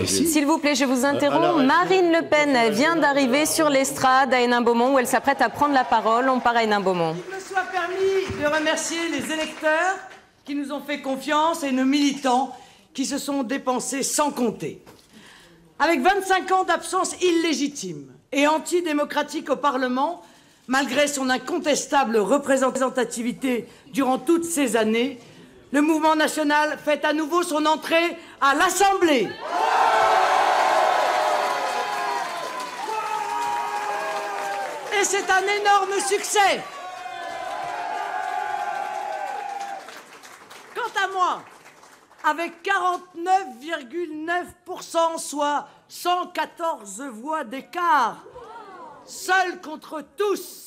S'il vous plaît, je vous interromps. Marine Le Pen vient d'arriver sur l'estrade à Hénin-Beaumont où elle s'apprête à prendre la parole. On part à Hénin-Beaumont. Il me soit permis de remercier les électeurs qui nous ont fait confiance et nos militants qui se sont dépensés sans compter. Avec 25 ans d'absence illégitime et antidémocratique au Parlement, malgré son incontestable représentativité durant toutes ces années, le mouvement national fait à nouveau son entrée à l'Assemblée. Et c'est un énorme succès. Quant à moi, avec 49,9%, soit 114 voix d'écart, seul contre tous,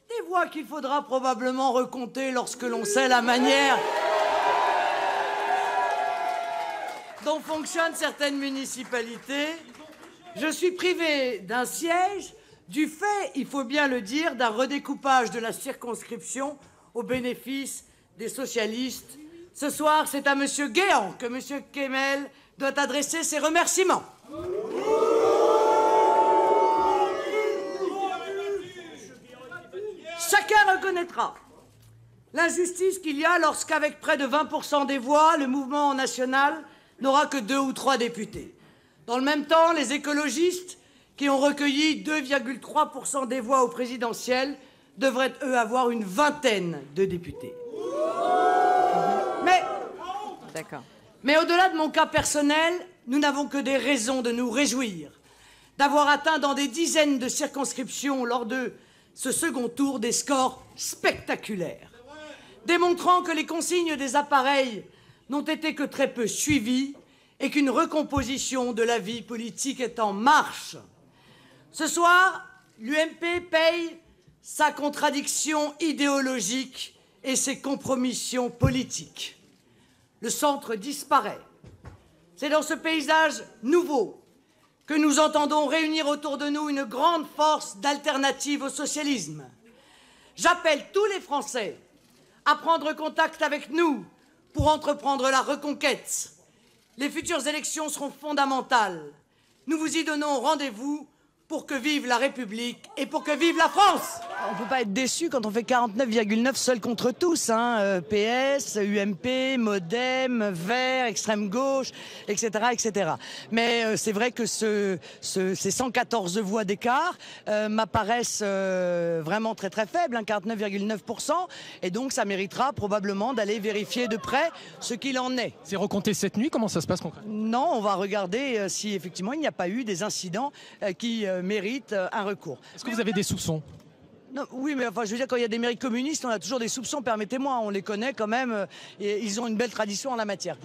des voix qu'il faudra probablement recompter lorsque l'on sait la manière dont fonctionnent certaines municipalités, je suis privé d'un siège du fait, il faut bien le dire, d'un redécoupage de la circonscription au bénéfice des socialistes. Ce soir, c'est à M. Guéant que M. Kemel doit adresser ses remerciements. Chacun reconnaîtra l'injustice qu'il y a lorsqu'avec près de 20% des voix, le mouvement national n'aura que 2 ou 3 députés. Dans le même temps, les écologistes, qui ont recueilli 2,3% des voix au présidentiel, devraient, eux, avoir une vingtaine de députés. Mais au-delà de mon cas personnel, nous n'avons que des raisons de nous réjouir d'avoir atteint dans des dizaines de circonscriptions lors de ce second tour des scores spectaculaires, démontrant que les consignes des appareils n'ont été que très peu suivies et qu'une recomposition de la vie politique est en marche. Ce soir, l'UMP paye sa contradiction idéologique et ses compromissions politiques. Le centre disparaît. C'est dans ce paysage nouveau que nous entendons réunir autour de nous une grande force d'alternative au socialisme. J'appelle tous les Français à prendre contact avec nous pour entreprendre la reconquête. Les futures élections seront fondamentales. Nous vous y donnons rendez-vous pour que vive la République et pour que vive la France. On ne peut pas être déçu quand on fait 49,9 seul contre tous. PS, UMP, Modem, Verts, extrême gauche, etc. etc. Mais c'est vrai que ces 114 voix d'écart m'apparaissent vraiment très très faibles, 49,9%. Et donc ça méritera probablement d'aller vérifier de près ce qu'il en est. C'est recompté cette nuit, comment ça se passe concrètement? Non, on va regarder si effectivement il n'y a pas eu des incidents qui méritent un recours. Est-ce que vous avez des soupçons? Non, oui, mais enfin, je veux dire, quand il y a des mairies communistes, on a toujours des soupçons, permettez-moi, on les connaît quand même, et ils ont une belle tradition en la matière.